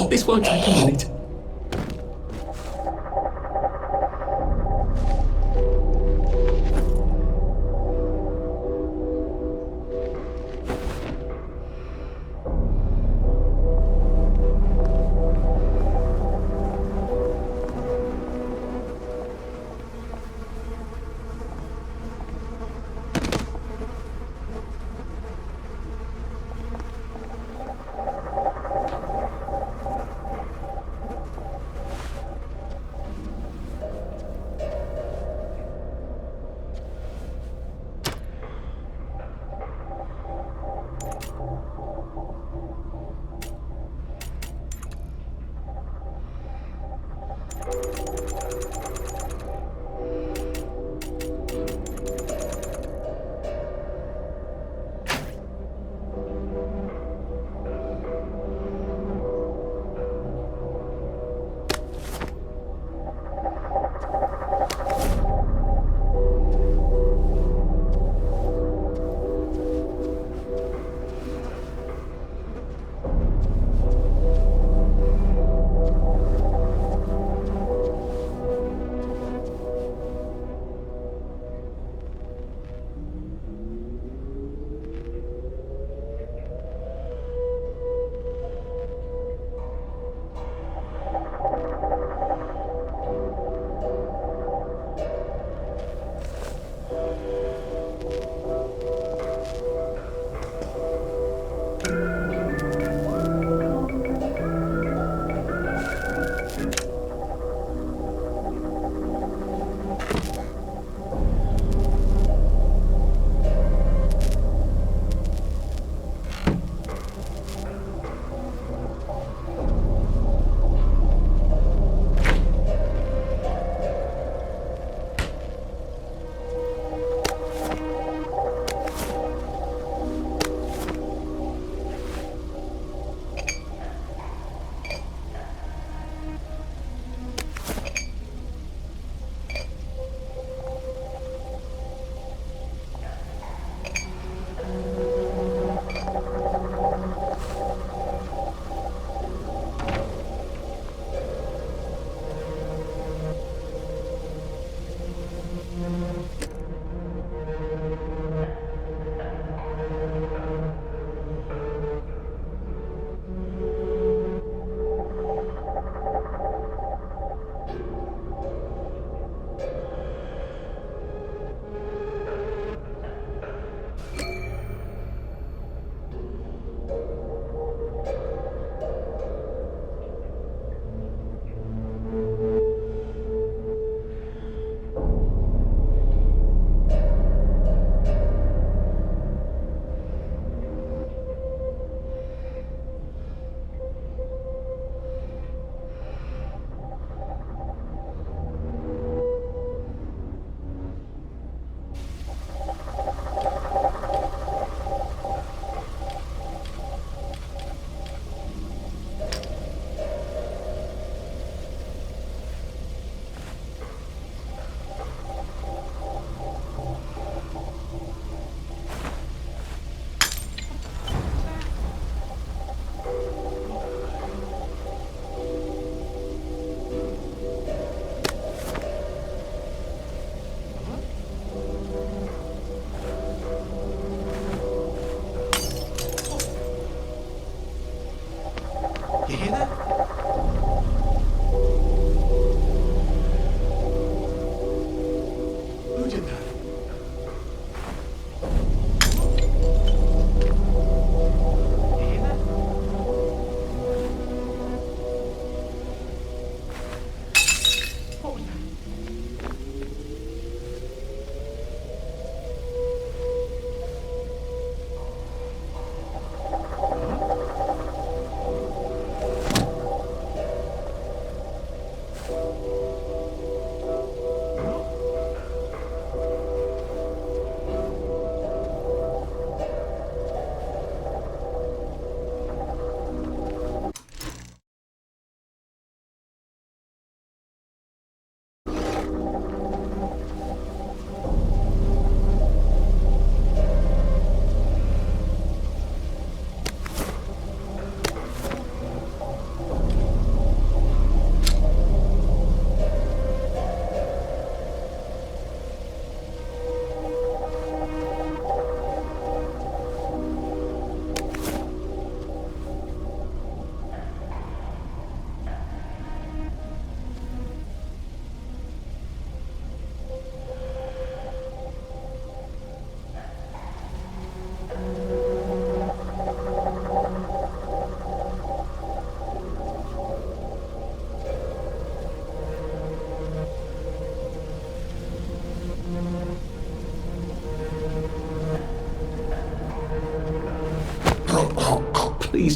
This won't take a minute.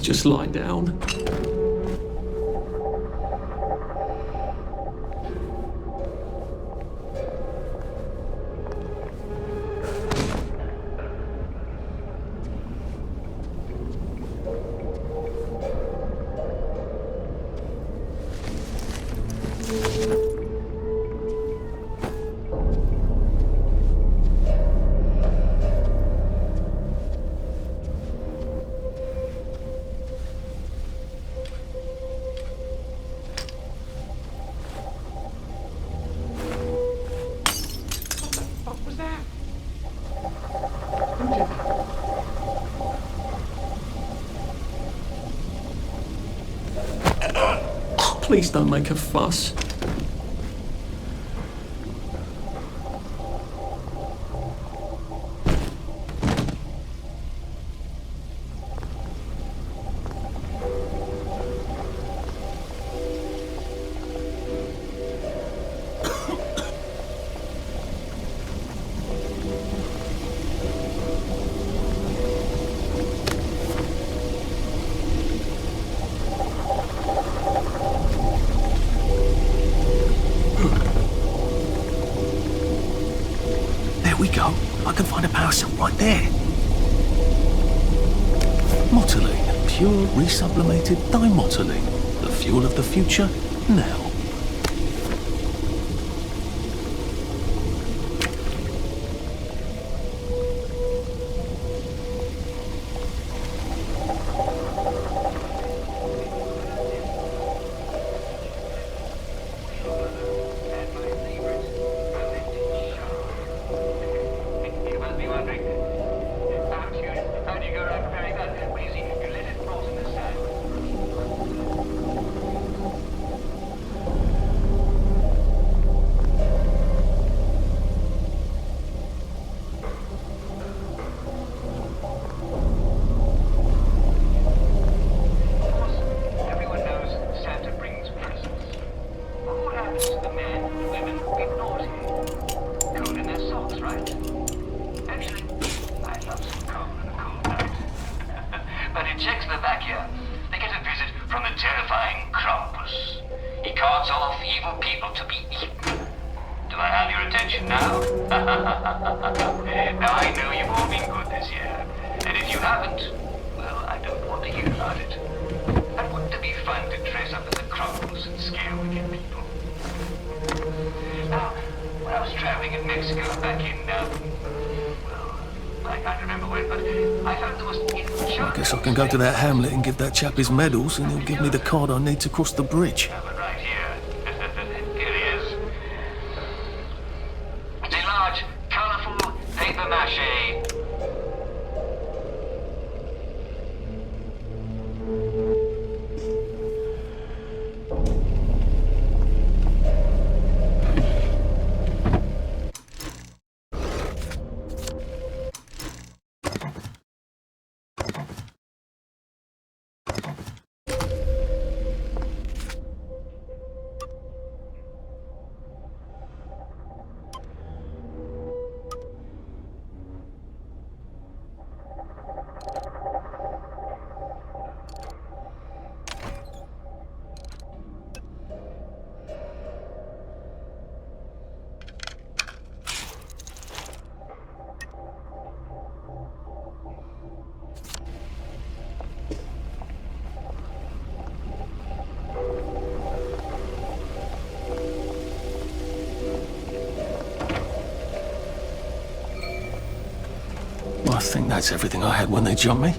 Please just lie down. Please don't make a fuss. We go. I can find a power cell right there. Motoline, pure resublimated dimotoline. The fuel of the future, now. checks the back here. They get a visit from the terrifying Krampus. He cards off evil people to be eaten. Do I have your attention now? Now I know you've all been good this year. And if you haven't, well, I don't want to hear about it. And wouldn't it be fun to dress up as the Krampus and scare wicked people? Now, when I was traveling in Mexico back in, I can't remember when, but I heard there was... I guess I can go to that hamlet and give that chap his medals, and he'll give me the card I need to cross the bridge. Yeah, but right here. Here he is. It's a large, colorful paper mache. I think that's everything I had when they jumped me.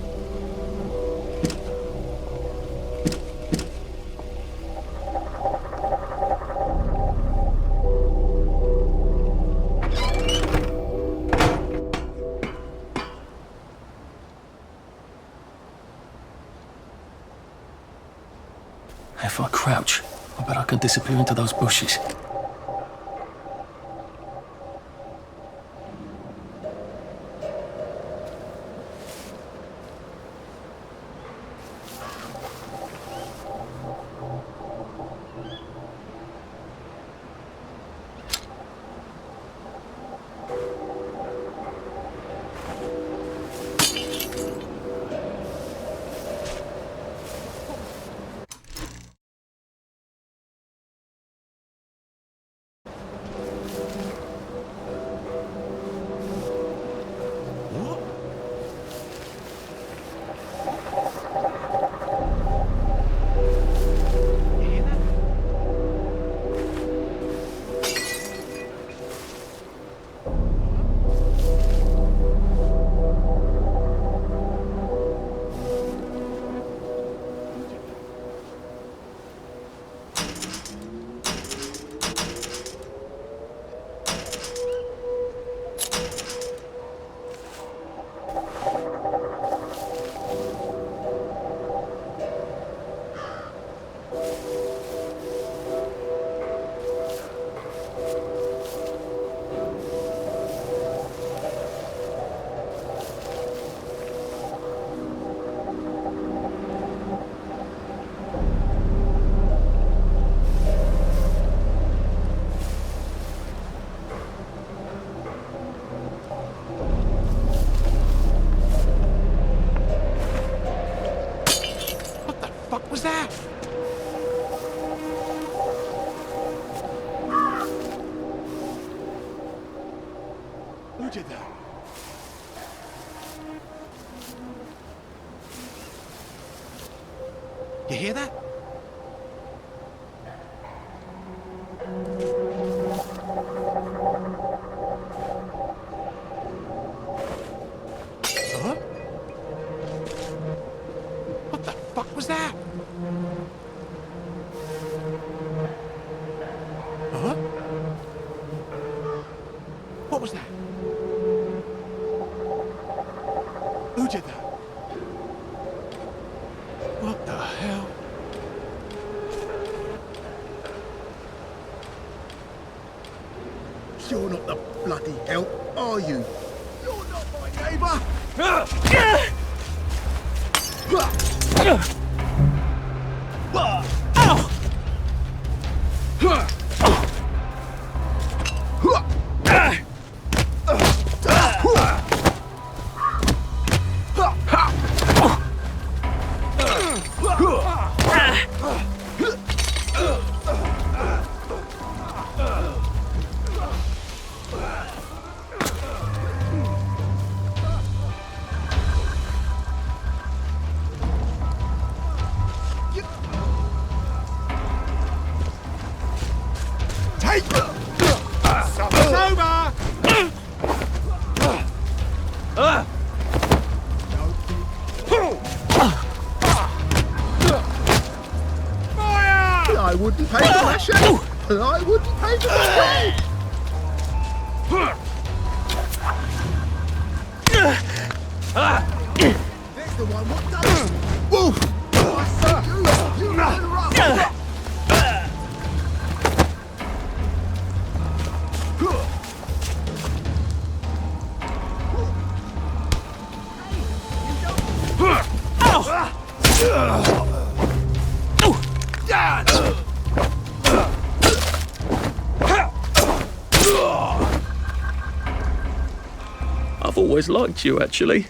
If I crouch, I bet I can disappear into those bushes. What was that? Who did that? What the hell? You're not the bloody help, are you? You're not my neighbour! Take Supper's over! Fire! I wouldn't pay for that shit. I wouldn't pay for that shit. There's the one. What does? Wolf! I said you interrupt. I've always liked you, actually.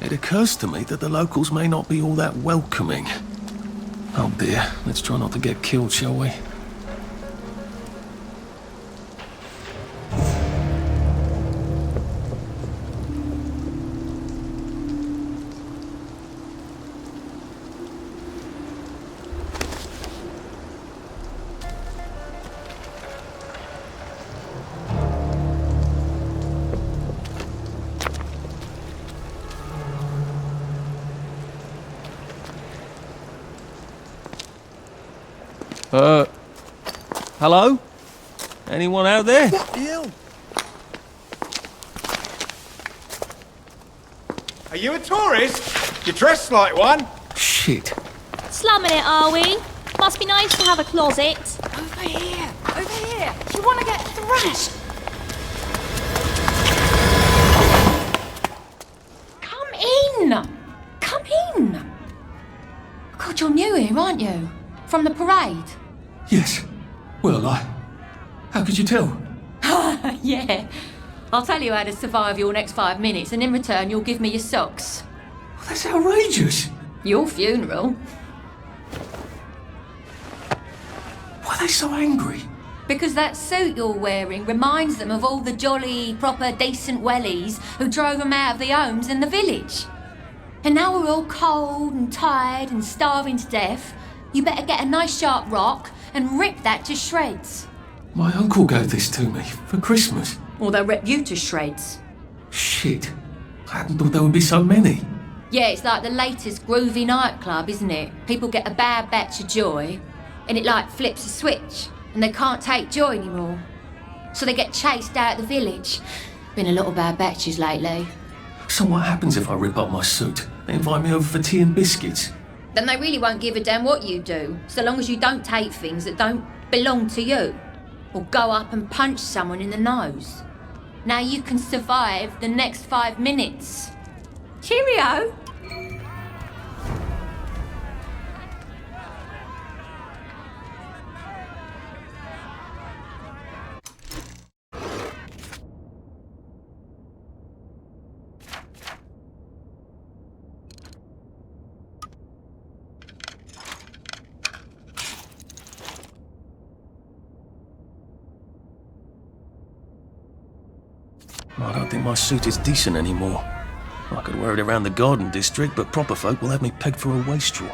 It occurs to me that the locals may not be all that welcoming. Oh dear, let's try not to get killed, shall we? Hello? Anyone out there? What the hell? Are you a tourist? You're dressed like one. Shit. Slumming it, are we? Must be nice to have a closet. Over here! Over here! You want to get thrashed? Come in! Come in! God, you're new here, aren't you? From the parade? Yes. Well, how could you tell? Yeah. I'll tell you how to survive your next 5 minutes, and in return, you'll give me your socks. That's outrageous. Your funeral. Why are they so angry? Because that suit you're wearing reminds them of all the jolly, proper, decent wellies who drove them out of their homes in the village. And now we're all cold and tired and starving to death. You better get a nice sharp rock and rip that to shreds. My uncle gave this to me for Christmas. Or they'll rip you to shreds. Shit. I hadn't thought there would be so many. Yeah, it's like the latest groovy nightclub, isn't it? People get a bad batch of joy, and it like flips a switch, and they can't take joy anymore. So they get chased out of the village. Been a lot of bad batches lately. So what happens if I rip up my suit? They invite me over for tea and biscuits. Then they really won't give a damn what you do, so long as you don't take things that don't belong to you. Or go up and punch someone in the nose. Now you can survive the next 5 minutes. Cheerio! I don't think my suit is decent anymore. I could wear it around the garden district, but proper folk will have me pegged for a wastrel.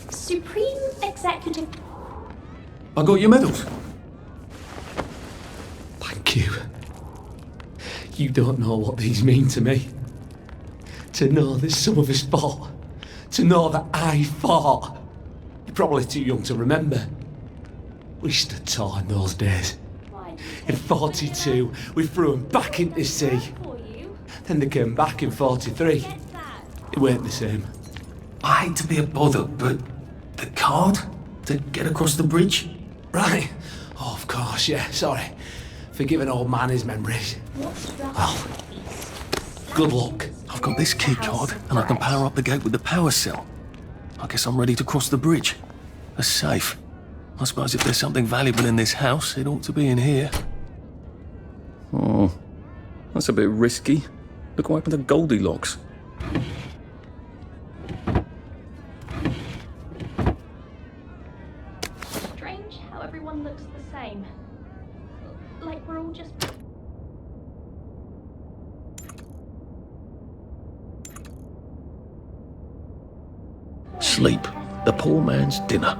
Supreme Executive. I got your medals. Thank you. You don't know what these mean to me. To know that some of us fought. To know that I fought. You're probably too young to remember. We stood tall in those days. In 42, we threw them back into the sea. Then they came back in 43. It weren't the same. I hate to be a bother, but the card to get across the bridge? Right. Oh, of course, yeah, sorry. Forgive an old man his memories. Well, good luck. I've got this key card, and I can power up the gate with the power cell. I guess I'm ready to cross the bridge. A safe. I suppose if there's something valuable in this house, it ought to be in here. Oh, that's a bit risky. Look what happened to Goldilocks. Strange how everyone looks the same. Like we're all just... Sleep. The poor man's dinner.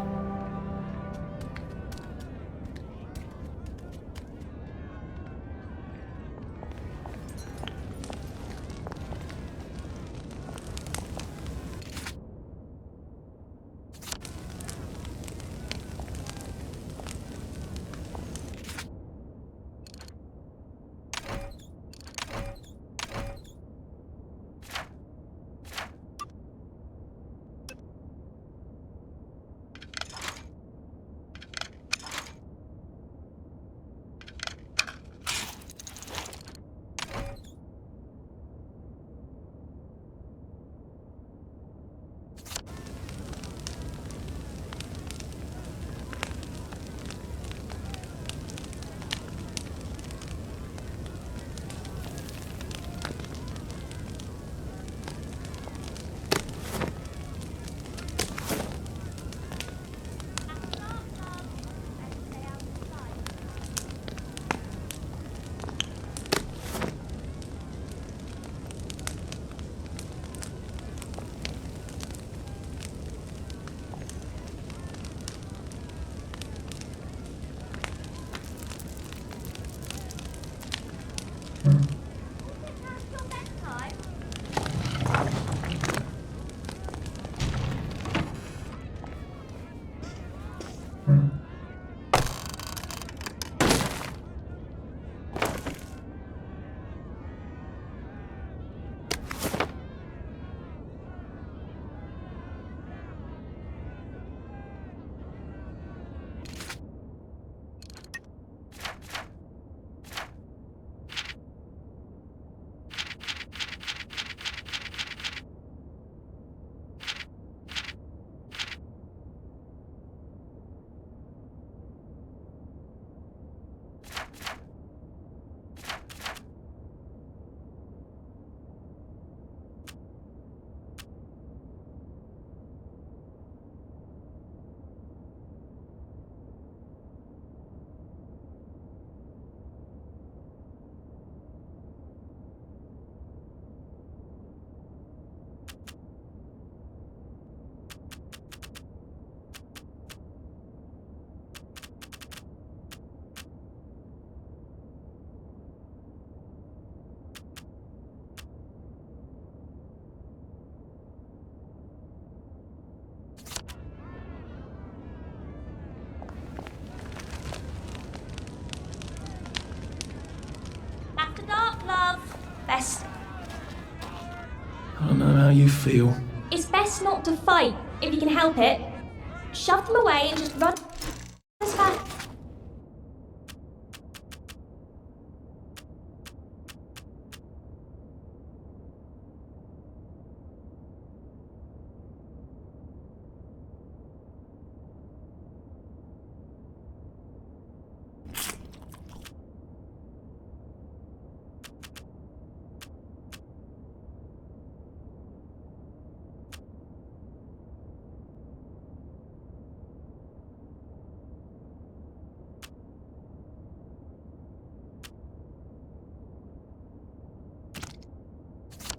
Best. I don't know how you feel. It's best not to fight, if you can help it. Shove them away and just run as fast.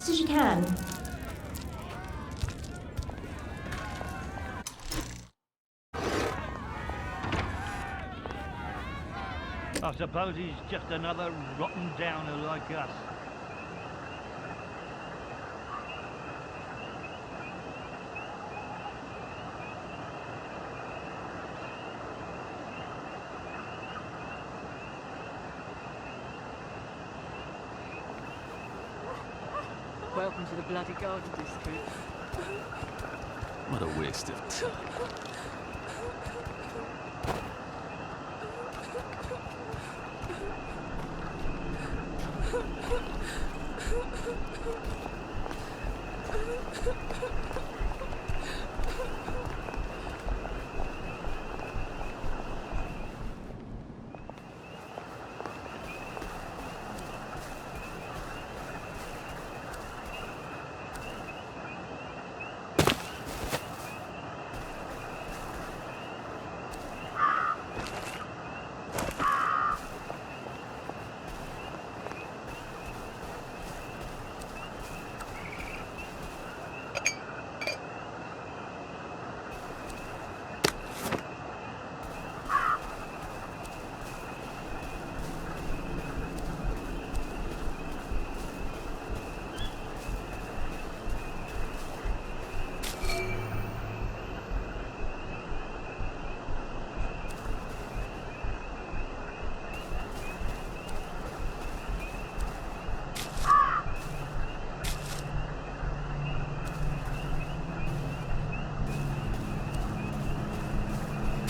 As you can. I suppose he's just another rotten downer like us. Welcome to the bloody Garden District. What a waste of time.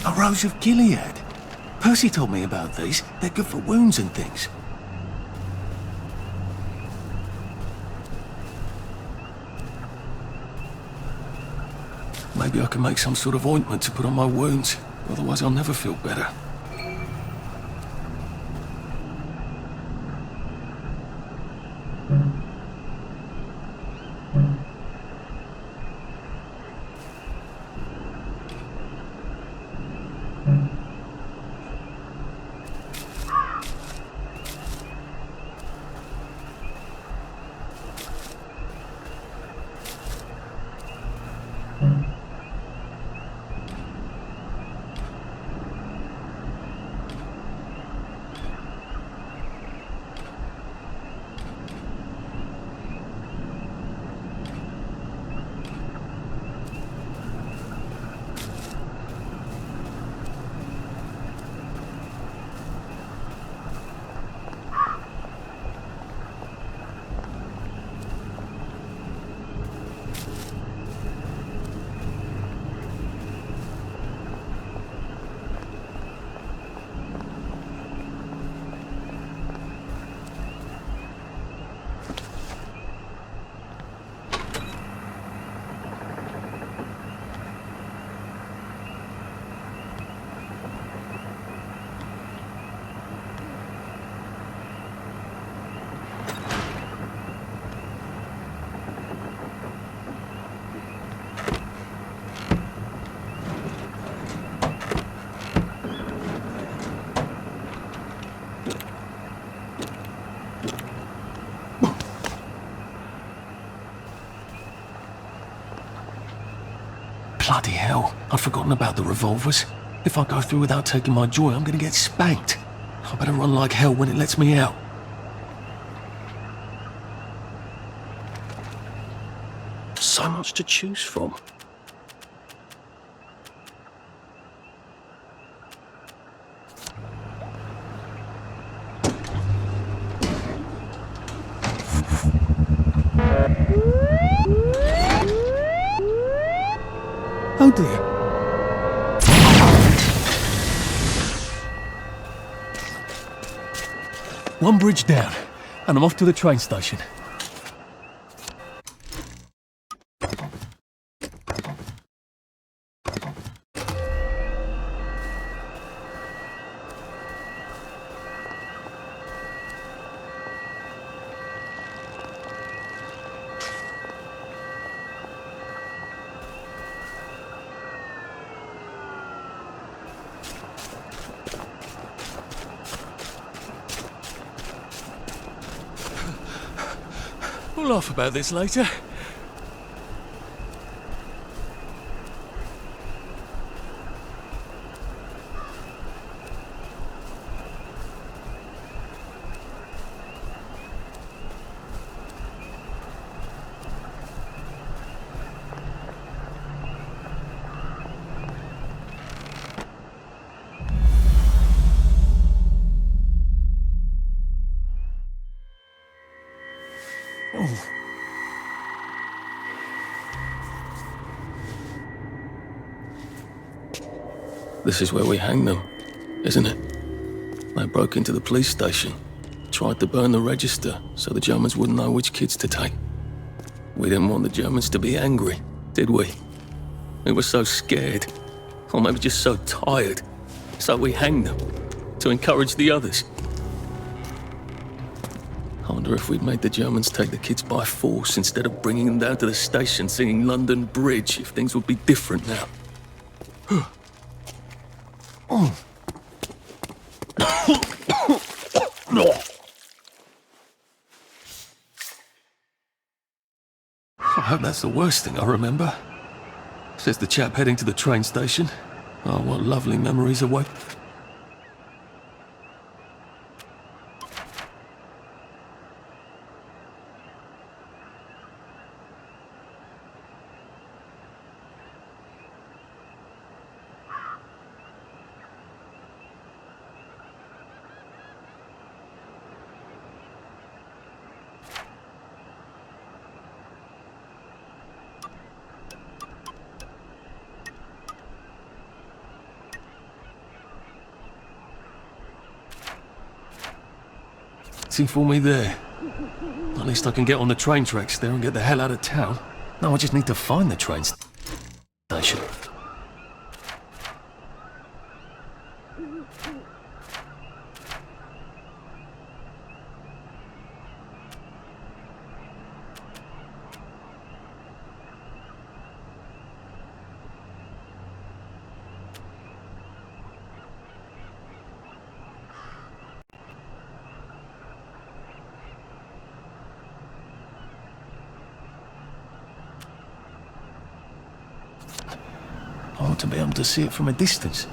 A Rose of Gilead. Percy told me about these. They're good for wounds and things. Maybe I can make some sort of ointment to put on my wounds. Otherwise I'll never feel better. Bloody hell, I'd forgotten about the revolvers. If I go through without taking my joy, I'm gonna get spanked. I better run like hell when it lets me out. So much to choose from. Oh dear. One bridge down, and I'm off to the train station. We'll laugh about this later. This is where we hang them, isn't it? They broke into the police station, tried to burn the register so the Germans wouldn't know which kids to take. We didn't want the Germans to be angry, did we? We were so scared, or maybe just so tired, so we hanged them to encourage the others. I wonder if we'd made the Germans take the kids by force instead of bringing them down to the station singing London Bridge, if things would be different now. I hope that's the worst thing I remember. Says the chap heading to the train station. Oh, what lovely memories await. Waiting for me there. At least I can get on the train tracks there and get the hell out of town. No, I just need to find the train station. I ought to be able to see it from a distance.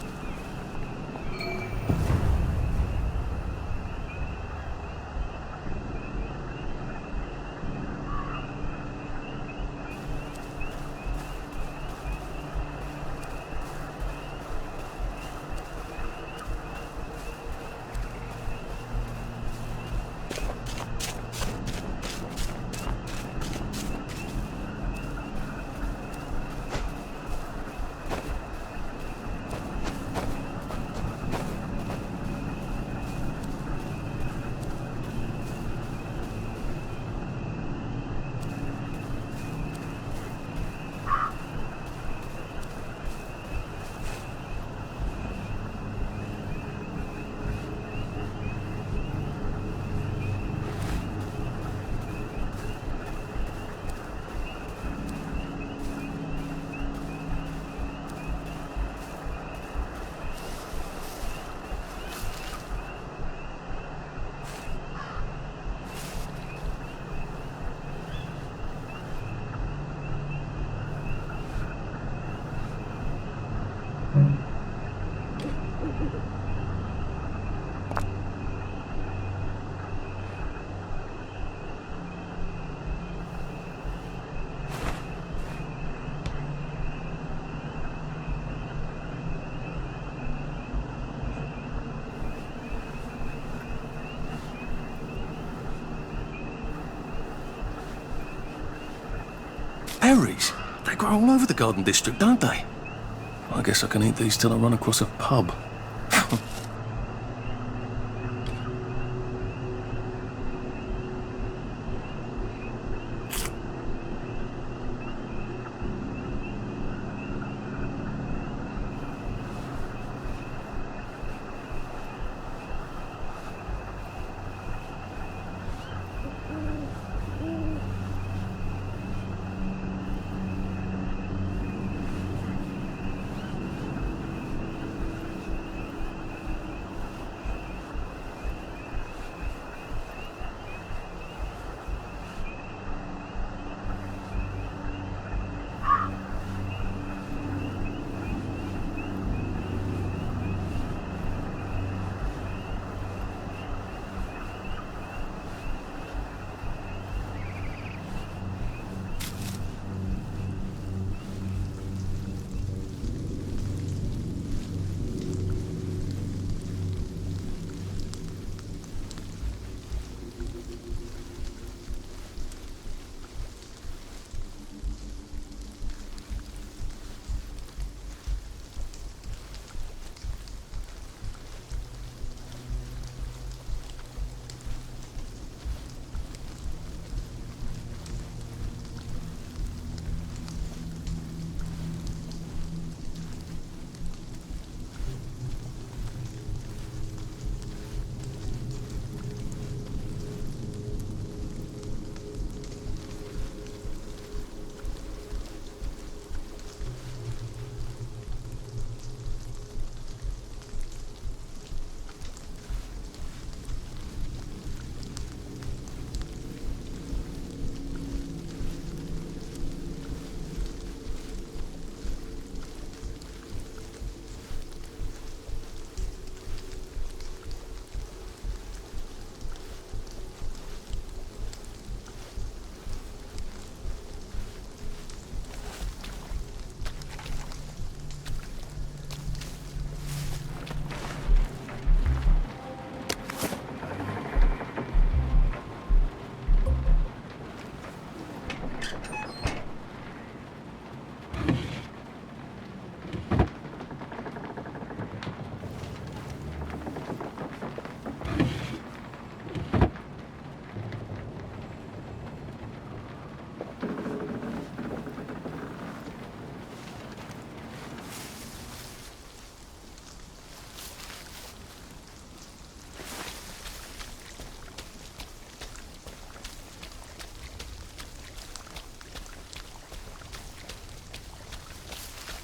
Berries? They grow all over the Garden District, don't they? I guess I can eat these till I run across a pub.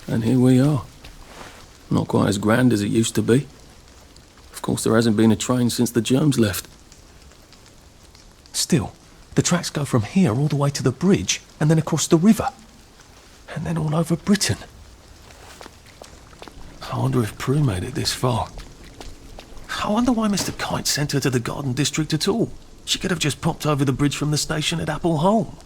And here we are. Not quite as grand as it used to be. Of course, there hasn't been a train since the germs left. Still, the tracks go from here all the way to the bridge, and then across the river. And then all over Britain. I wonder if Prue made it this far. I wonder why Mr. Kite sent her to the Garden District at all. She could have just popped over the bridge from the station at Apple Holm.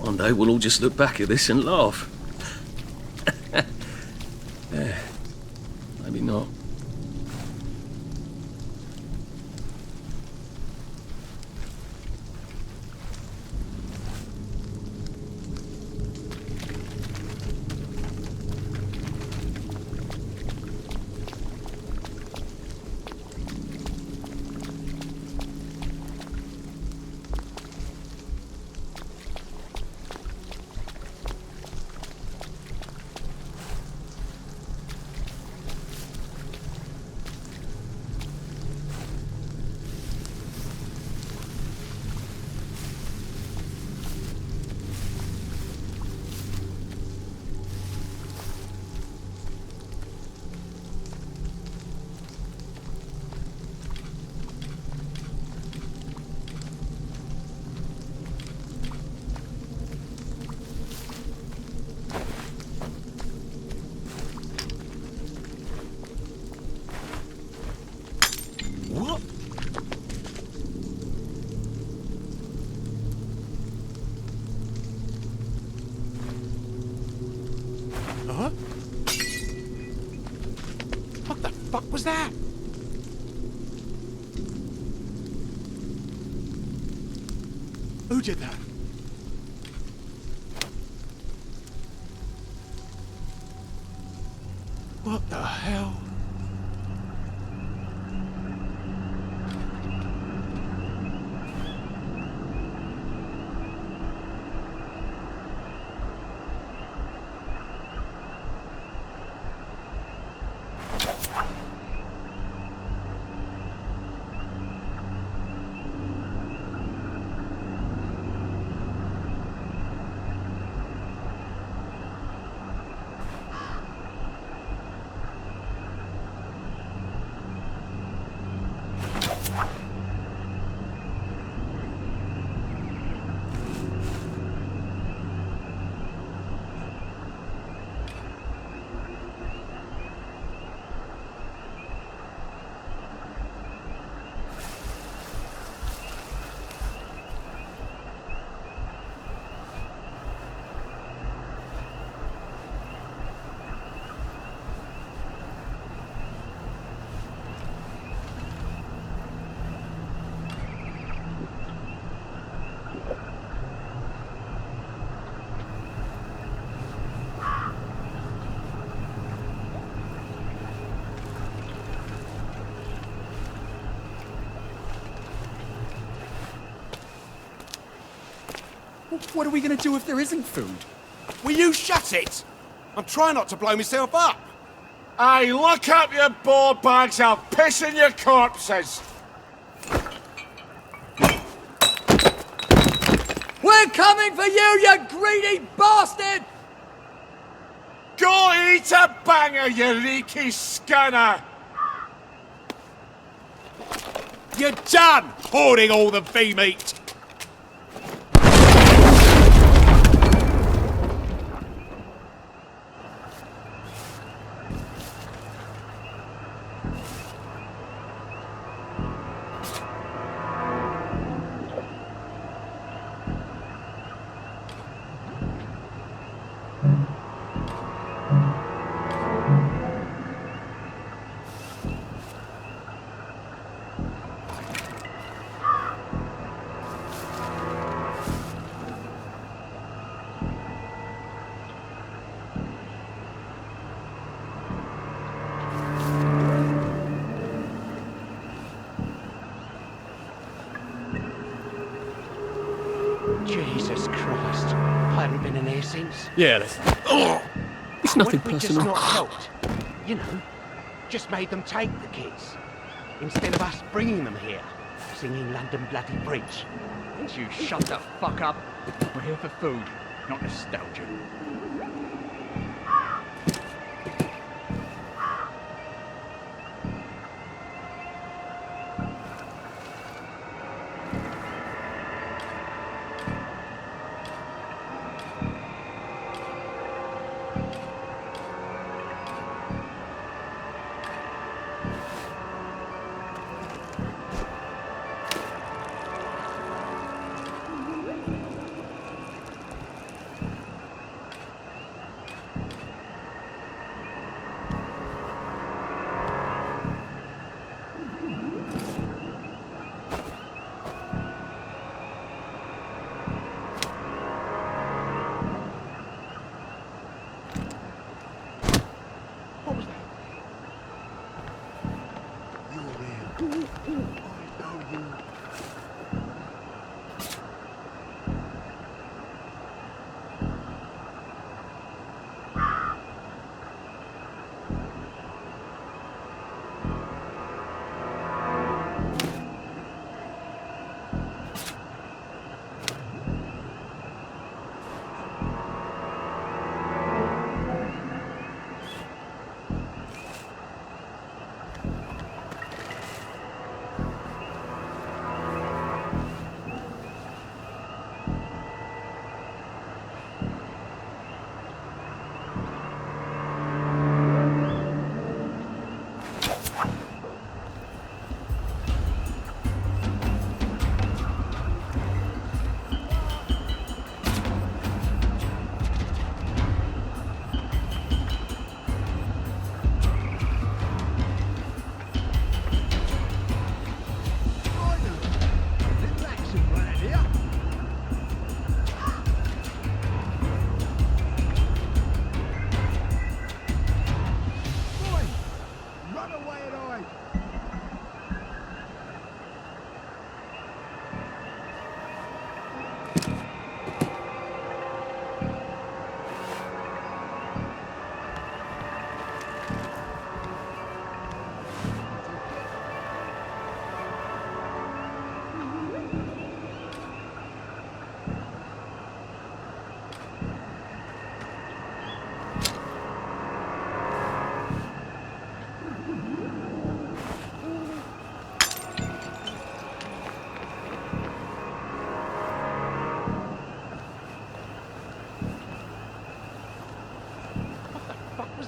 One day we'll all just look back at this and laugh. Yeah, maybe not. was that? Who did that? What the hell? What are we going to do if there isn't food? Will you shut it? I'm trying not to blow myself up. Hey, look up your board bags, I'll piss in your corpses. We're coming for you greedy bastard! Go eat a banger, you leaky scanner! You're done hoarding all the V-meat! Jesus Christ. I haven't been in here since. Yeah, It's nothing What if we just personal. not helped? You know, just made them take the kids. Instead of us bringing them here, singing London Bloody Bridge. Won't you shut the fuck up? We're here for food, not nostalgia.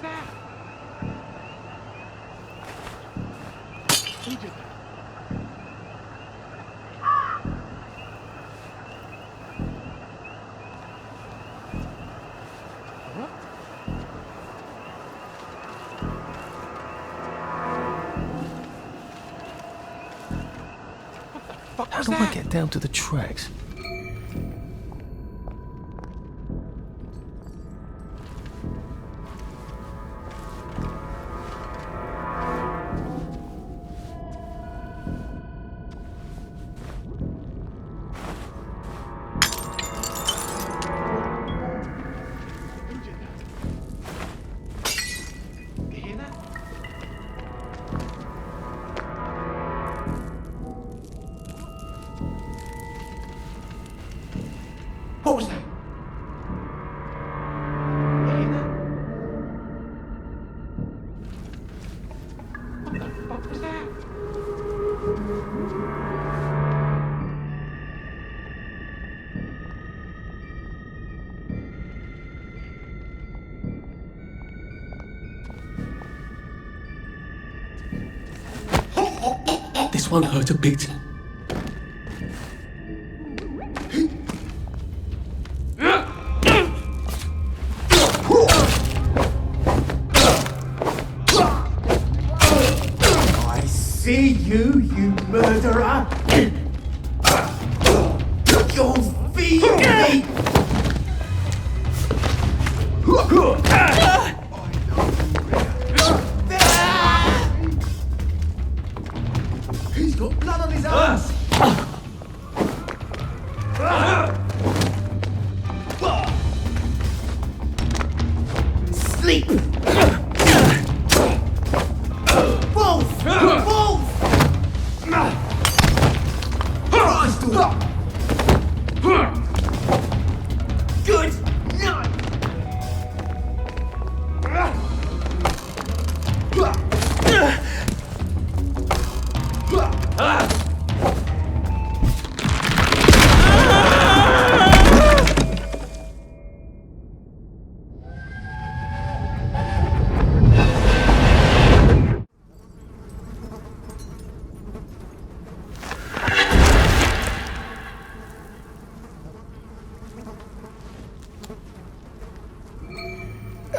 was that? Who did that? How do I get down to the tracks? What was that? You hear that? What the fuck was that? This one hurt a bit. See you, you murderer! You'll feed me! He's got blood on his hands! Sleep! Wolf! Wolf! Christ! Good night!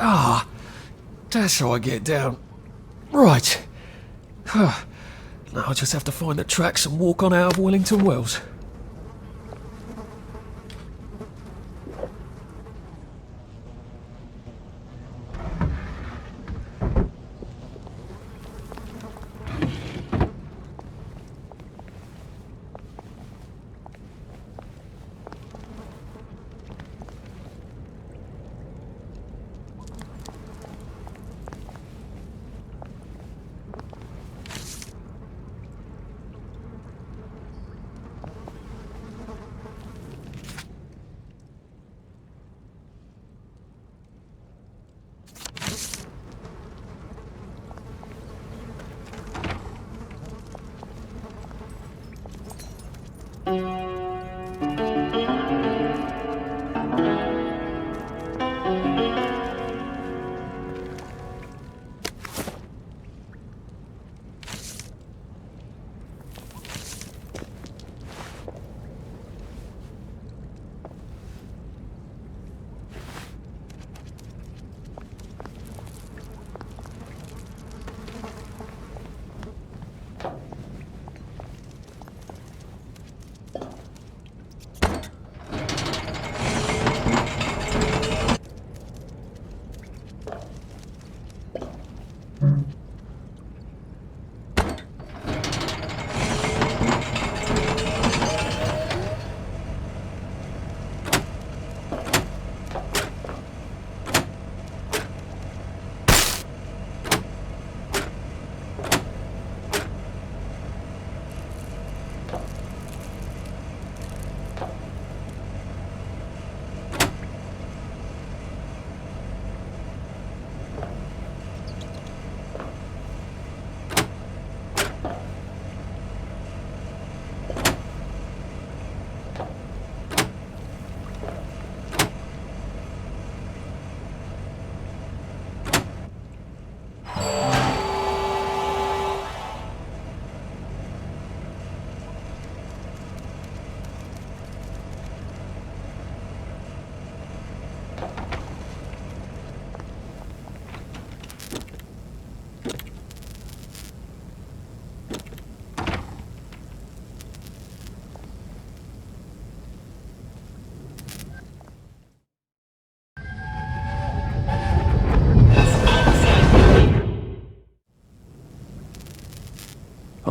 Ah, that's how I get down. Right. Now I just have to find the tracks and walk on out of Wellington Wells.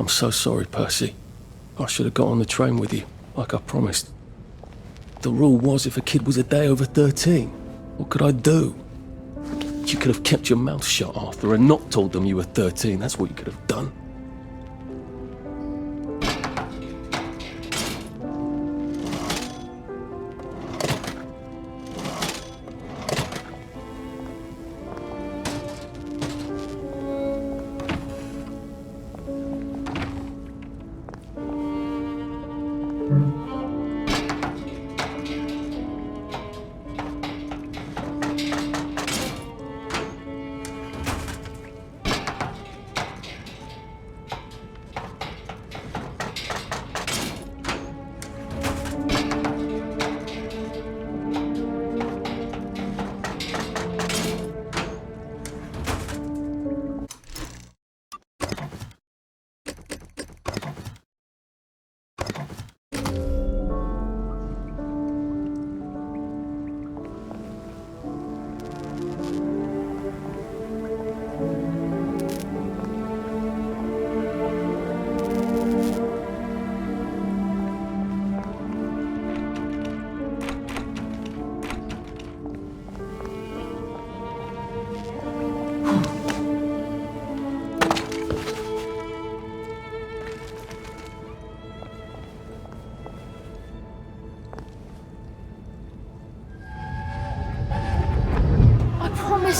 I'm so sorry, Percy. I should have got on the train with you, like I promised. The rule was if a kid was a day over 13, what could I do? You could have kept your mouth shut, Arthur, and not told them you were 13. That's what you could have done.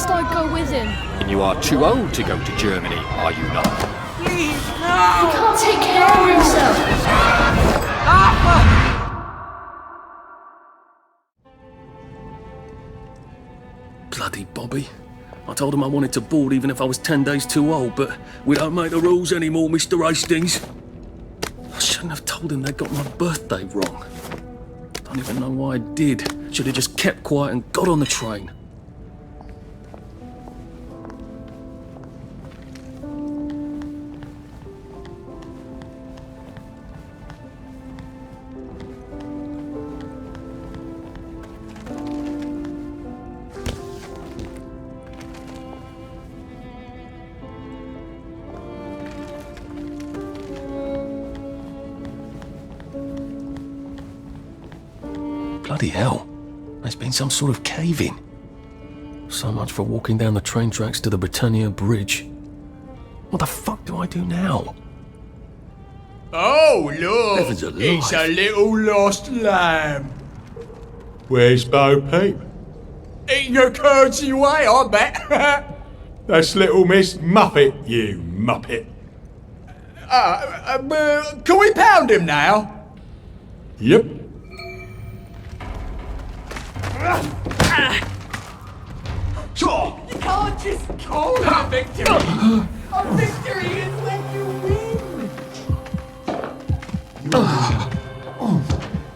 I'd go with him. And you are too old to go to Germany, are you not? Please, no! He can't take care of himself. Bloody Bobby. I told him I wanted to board even if I was 10 days too old, but we don't make the rules anymore, Mr. Hastings. I shouldn't have told him they got my birthday wrong. Don't even know why I did. Should have just kept quiet and got on the train. Bloody hell. There's been some sort of cave-in. So much for walking down the train tracks to the Britannia Bridge. What the fuck do I do now? Oh, look! Heavens alive. It's a little lost lamb. Where's Bo Peep? Eating her curds away, I bet. That's little Miss Muppet, you muppet. Can we pound him now? Yep. Sure. You can't just call it a victory. A victory is when you win.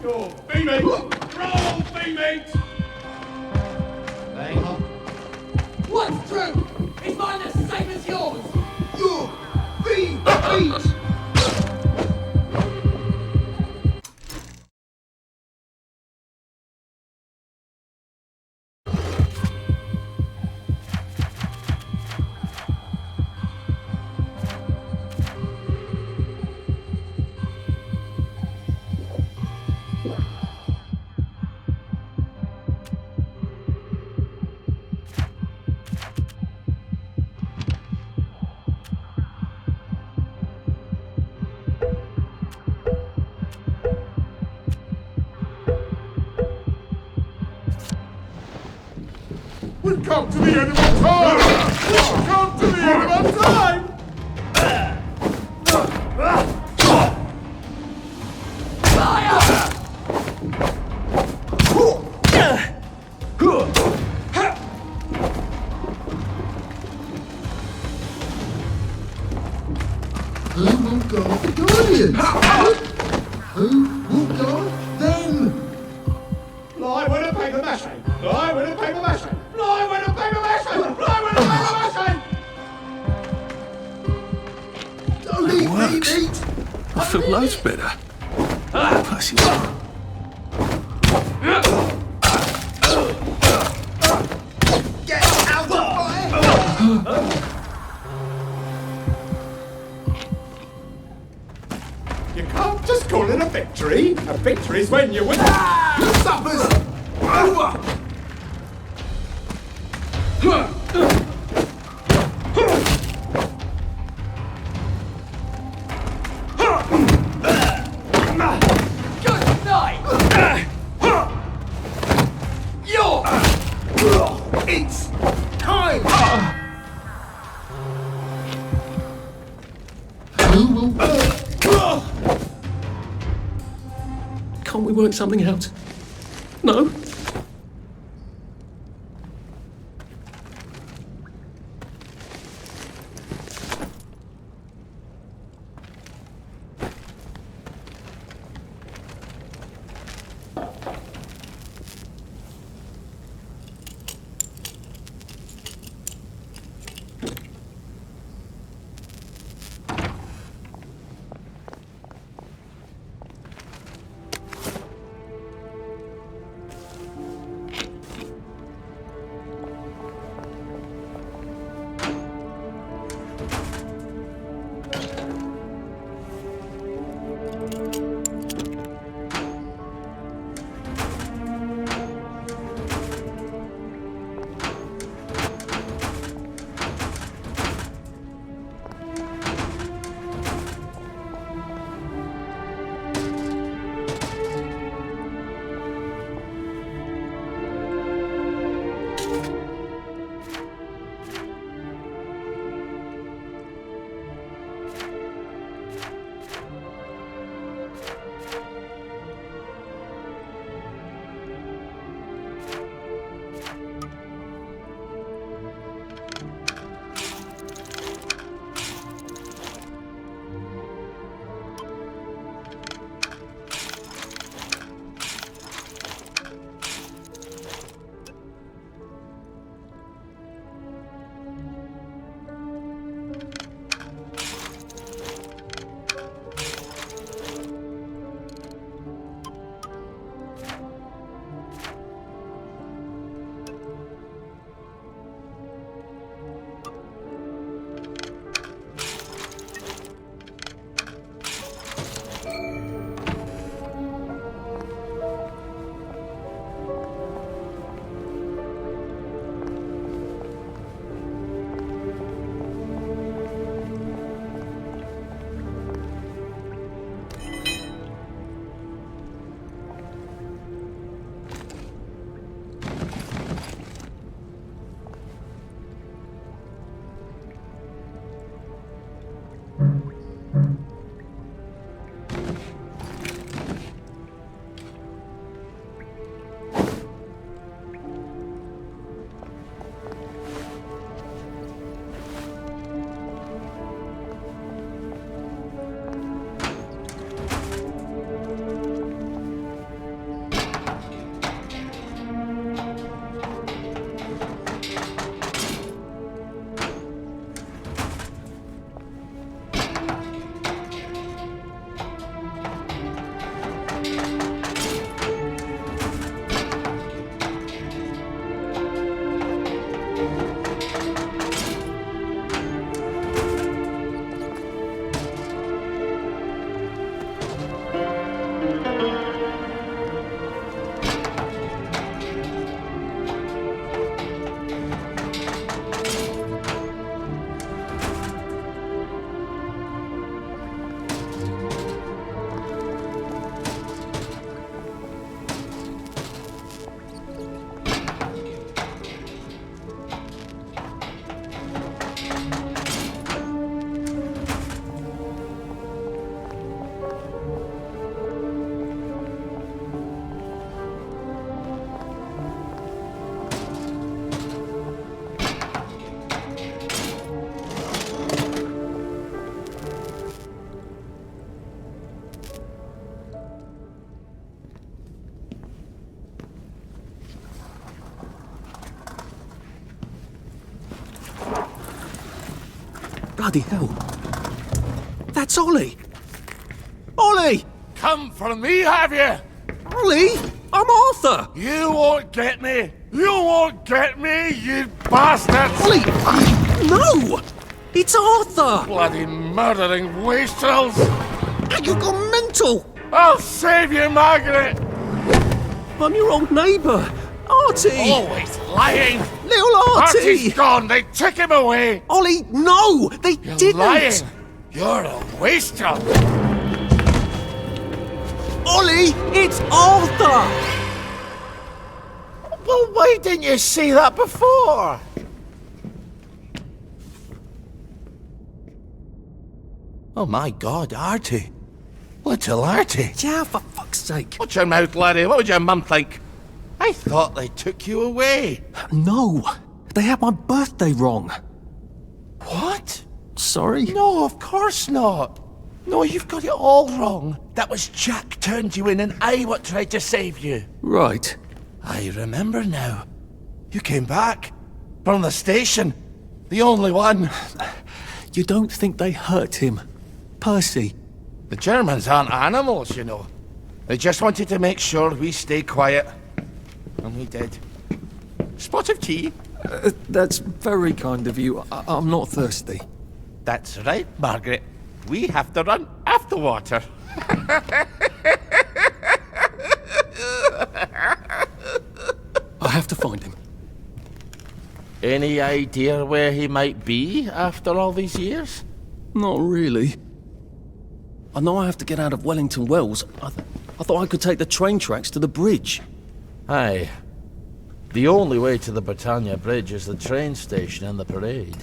Your B-mate. Roll, B-mate. Hang on. What's true? Is mine the same as yours? Your B-mate. We've come to the end of our time! We've come to the end of our time! Who will guard the Guardians? Who will guard them? Fly with a paper mache! Fly with a paper mache! Fly with a paper mache! Fly with a paper mache! Don't eat works. meat! I feel loads better. Percy. Get out of my than a victory. A victory's when you win. Suppers! Good night! It's time! Who will... Can't we work something out? No? Bloody hell. That's Ollie! Ollie! Come for me, have you? Ollie! I'm Arthur! You won't get me! You won't get me, you bastard! Ollie! No! It's Arthur! Bloody murdering wastrels! You gone mental! I'll save you, Margaret! I'm your old neighbour, Artie! Always lying! Little Artie! Artie's gone, they took him away! Ollie, no! They You're didn't! lying! You're a waster! Ollie, it's Arthur! Well, why didn't you say that before? Oh my God, Artie. Little Artie. Yeah, for fuck's sake. Watch your mouth, laddie. What would your mum think? I thought they took you away. No, they had my birthday wrong. What? Sorry? No, of course not. No, you've got it all wrong. That was Jack turned you in and I what tried to save you. Right. I remember now. You came back. From the station. The only one. You don't think they hurt him? Percy? The Germans aren't animals, you know. They just wanted to make sure we stay quiet. And we did. Spot of tea? That's very kind of you. I'm not thirsty. That's right, Margaret. We have to run after water. I have to find him. Any idea where he might be after all these years? Not really. I know I have to get out of Wellington Wells. I thought I could take the train tracks to the bridge. Aye. The only way to the Britannia Bridge is the train station and the parade.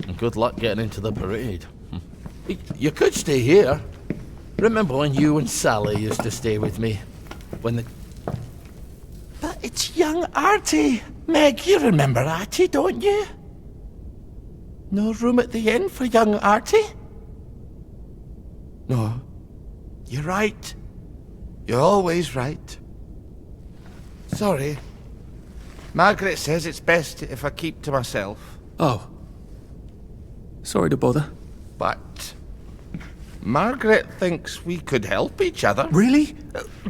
And good luck getting into the parade. You could stay here. Remember when you and Sally used to stay with me? When the... But it's young Artie. Meg, you remember Artie, don't you? No room at the inn for young Artie? No. You're right. You're always right. Sorry. Margaret says it's best if I keep to myself. Oh. Sorry to bother. But Margaret thinks we could help each other. Really?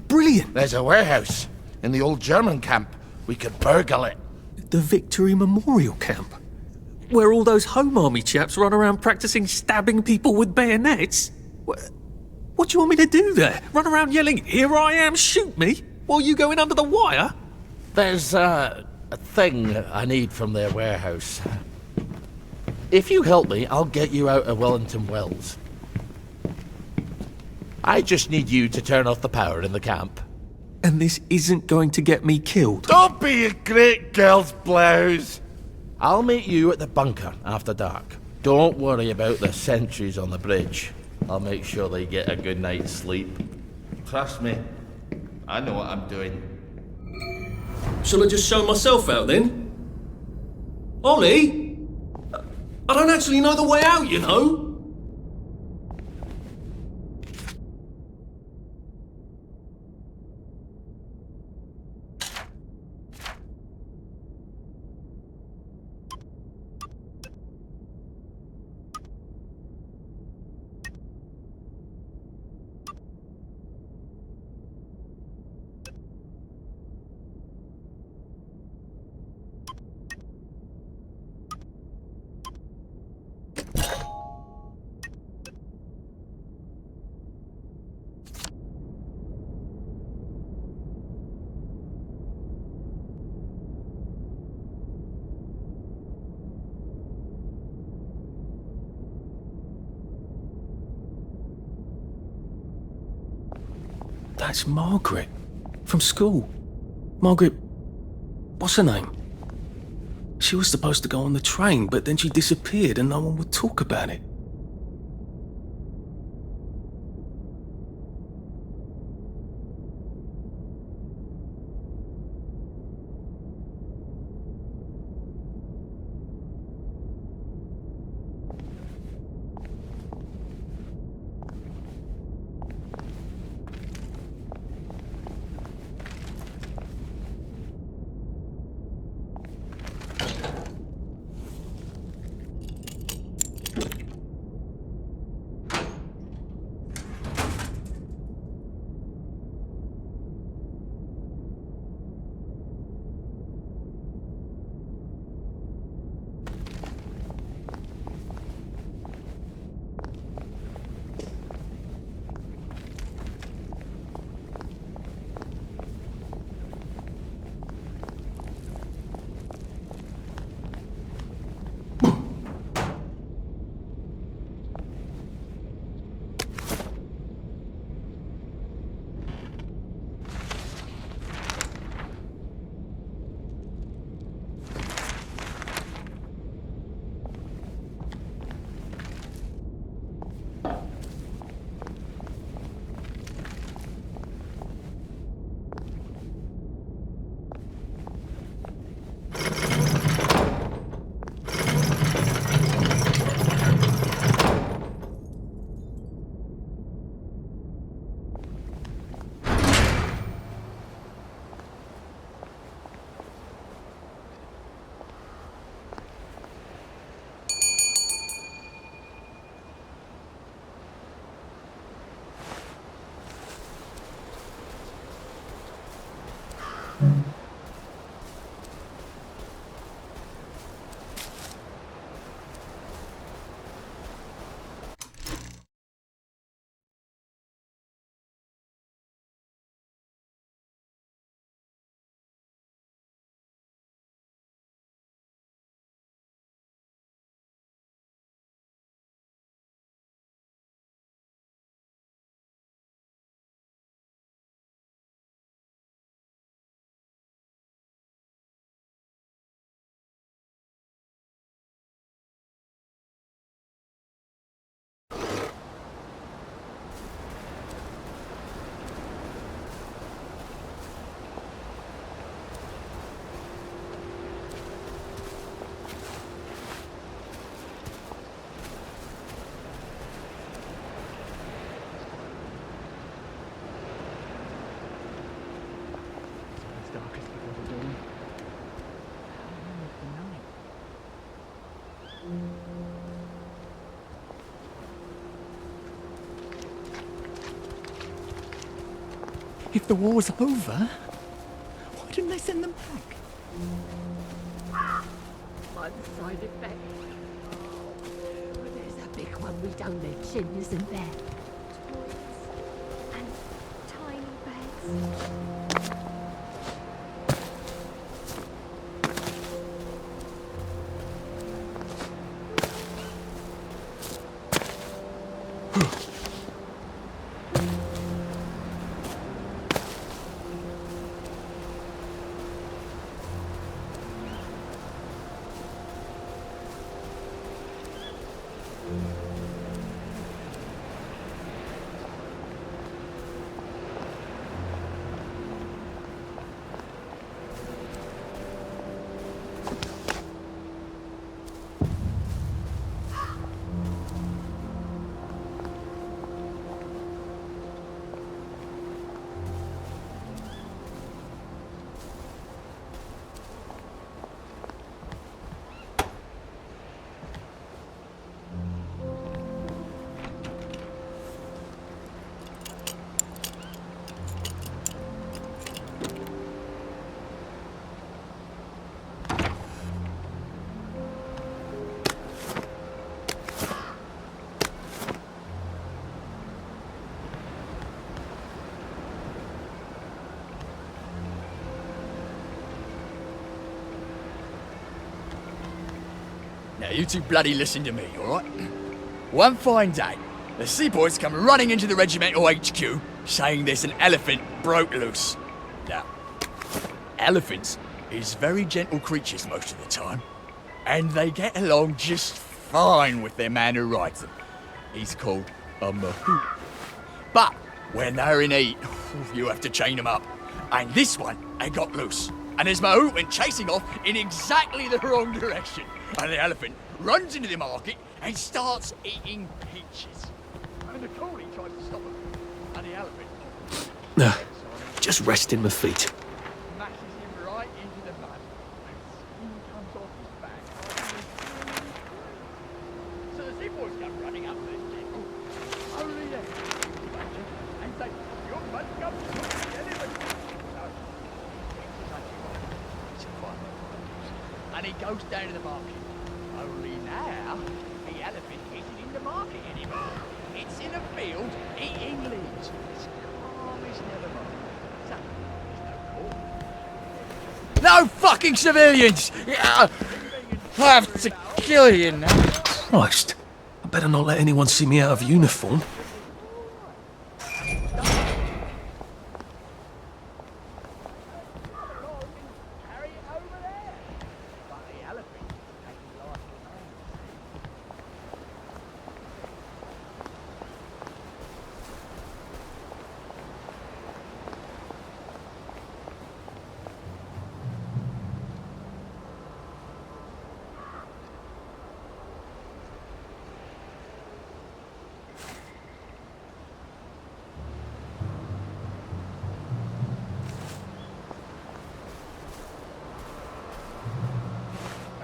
Brilliant. There's a warehouse in the old German camp. We could burgle it. The Victory Memorial Camp? Where all those Home Army chaps run around practicing stabbing people with bayonets? What do you want me to do there? Run around yelling, "Here I am, shoot me," while you go in under the wire? There's a thing I need from their warehouse. If you help me, I'll get you out of Wellington Wells. I just need you to turn off the power in the camp. And this isn't going to get me killed? Don't be a great girl's blouse! I'll meet you at the bunker after dark. Don't worry about the sentries on the bridge. I'll make sure they get a good night's sleep. Trust me, I know what I'm doing. Shall I just show myself out then? Ollie? I don't actually know the way out, you know? That's Margaret. From school. Margaret... what's her name? She was supposed to go on the train, but then she disappeared and no one would talk about it. If the war's over, why didn't they send them back? One side effect. Oh, there's a big one we don't mention, isn't there? And tiny beds. Now, you two bloody listen to me, alright? One fine day, the seaboys come running into the regimental HQ, saying there's an elephant broke loose. Now, elephants is very gentle creatures most of the time, and they get along just fine with their man who rides them. He's called a mahout. But when they're in heat, you have to chain them up. And this one, they got loose. And his mahout went chasing off in exactly the wrong direction. And the elephant runs into the market and starts eating peaches. And the coolie tries to stop him. And the elephant Just resting my feet. smashes him right into the mud. And skin comes off his back. So the seaboys come running up to this vehicle. Only then, and say, "You must come to the elephant." And he goes down to the market. Only now, the elephant isn't in the market anymore. It's in a field eating leaves. It's calm as never before. So, there's no call. No fucking civilians! Yeah, I have to kill you now. Christ, I better not let anyone see me out of uniform.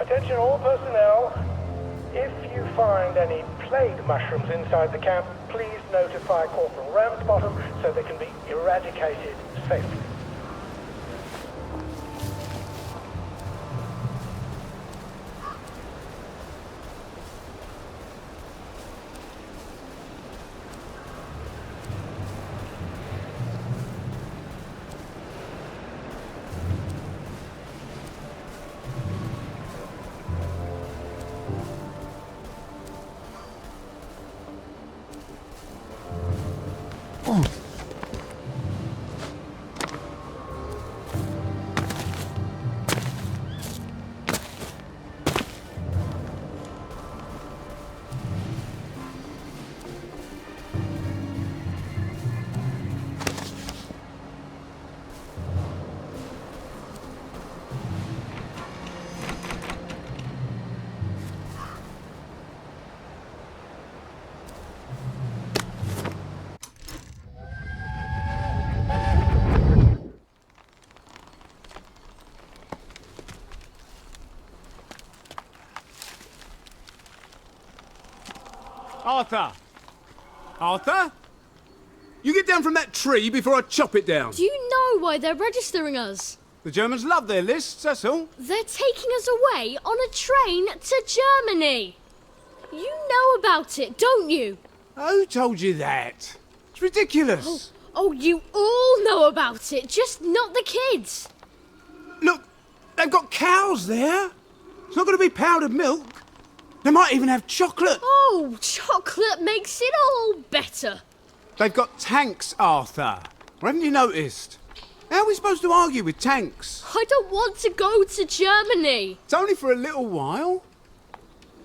Attention all personnel. If you find any plague mushrooms inside the camp, please notify Corporal Ramsbottom so they can be eradicated safely. Arthur! Arthur? You get down from that tree before I chop it down. Do you know why they're registering us? The Germans love their lists, that's all. They're taking us away on a train to Germany. You know about it, don't you? Who told you that? It's ridiculous. Oh, you all know about it, just not the kids. Look, they've got cows there. It's not going to be powdered milk. They might even have chocolate. Oh, chocolate makes it all better. They've got tanks, Arthur. Or haven't you noticed? How are we supposed to argue with tanks? I don't want to go to Germany. It's only for a little while,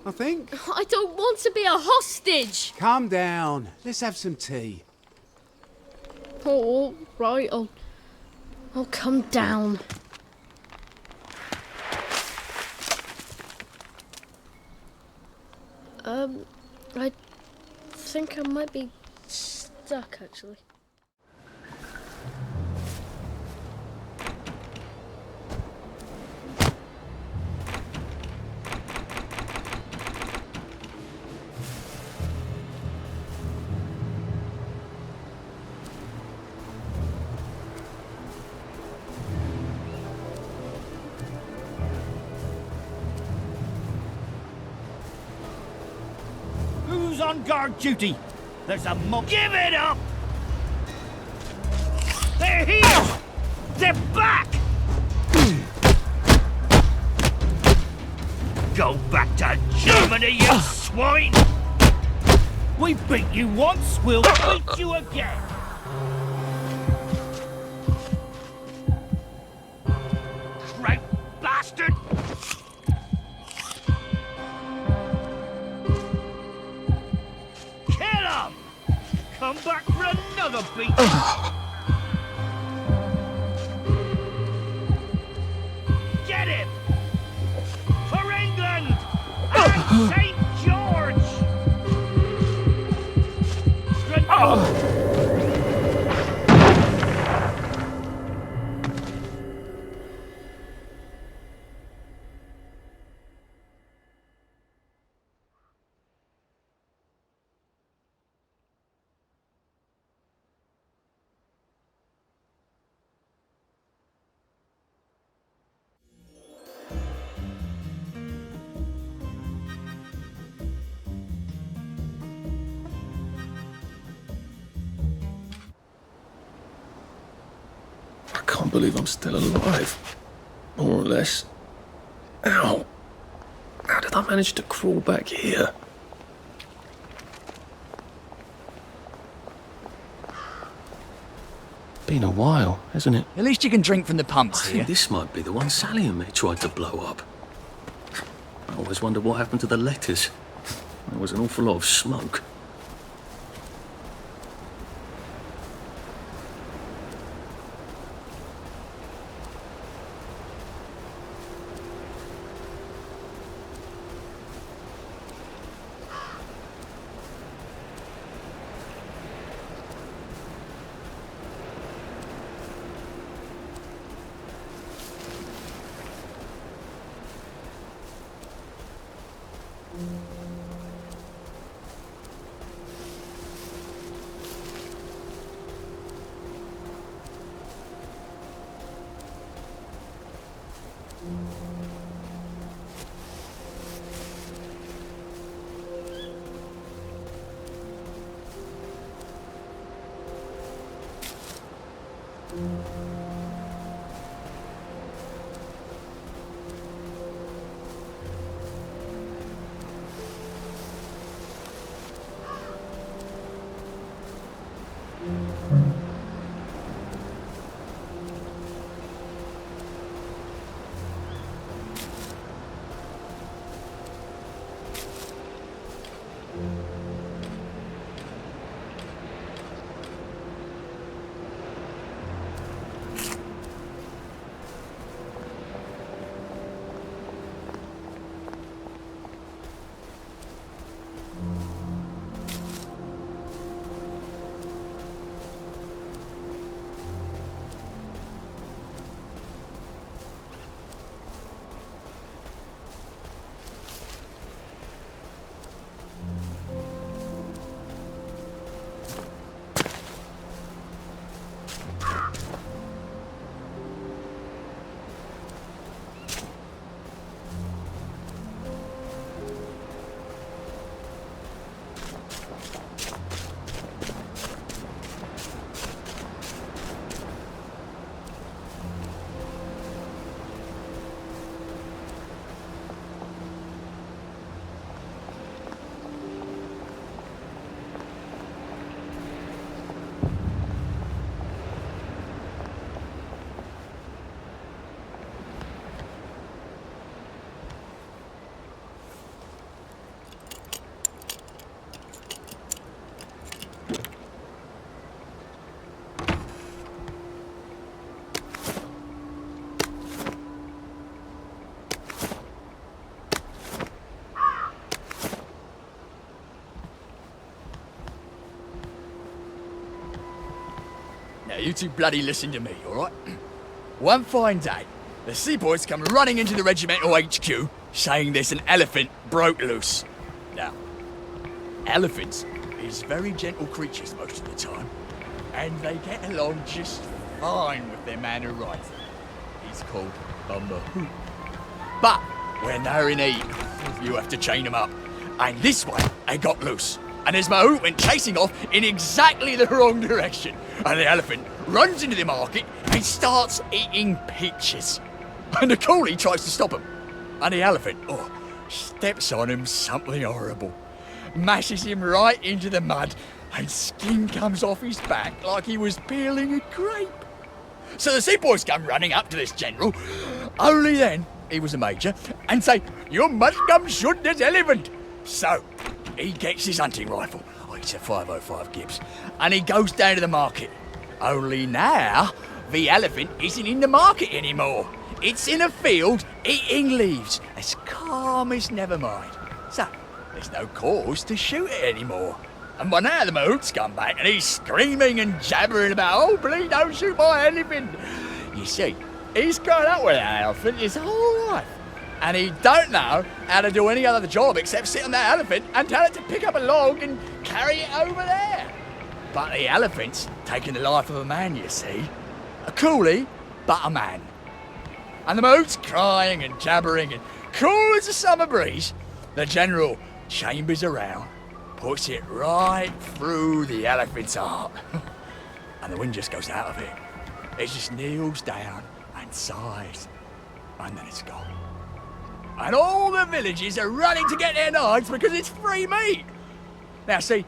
I think. I don't want to be a hostage. Calm down. Let's have some tea. Oh, right. I'll come down. I think I might be stuck, actually. Who's on guard duty? There's a mob. Give it up! They're here! They're back! Go back to Germany, you swine! We beat you once, we'll beat you again! Right, bastard! Come back for another beat! Get him! For England! And St. George! I can't believe I'm still alive. More or less. Ow! How did I manage to crawl back here? Been a while, hasn't it? At least you can drink from the pumps I here. think this might be the one Sally and me tried to blow up. I always wondered what happened to the letters. There was an awful lot of smoke. you two bloody listen to me, alright? One fine day, the seaboys come running into the regimental HQ, saying there's an elephant broke loose. Now, elephants is very gentle creatures most of the time, and they get along just fine with their man who rides them. He's called a mahout. But when they're in heat, you have to chain them up. And this one, they got loose. And his mahout went chasing off in exactly the wrong direction. And the elephant runs into the market and starts eating peaches. And the coolie tries to stop him. And the elephant, steps on him something horrible. Mashes him right into the mud, and skin comes off his back like he was peeling a grape. So the seaboys come running up to this general, only then he was a major, and say, "You must come shoot this elephant." So he gets his hunting rifle, it's a 505 Gibbs, and he goes down to the market. Only now, the elephant isn't in the market anymore. It's in a field eating leaves, as calm as never mind. So there's no cause to shoot it anymore. And by now the mahout's come back and he's screaming and jabbering about, "Oh, please don't shoot my elephant." You see, he's grown up with that elephant his whole life. And he don't know how to do any other job except sit on that elephant and tell it to pick up a log and carry it over there. But the elephant's taking the life of a man, you see. A coolie, but a man. And the mahout's crying and jabbering, and cool as a summer breeze, the general chambers around, puts it right through the elephant's heart. And the wind just goes out of it. It just kneels down and sighs, and then it's gone. And all the villages are running to get their knives because it's free meat. Now see,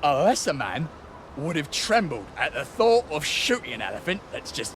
a lesser man would have trembled at the thought of shooting an elephant that's just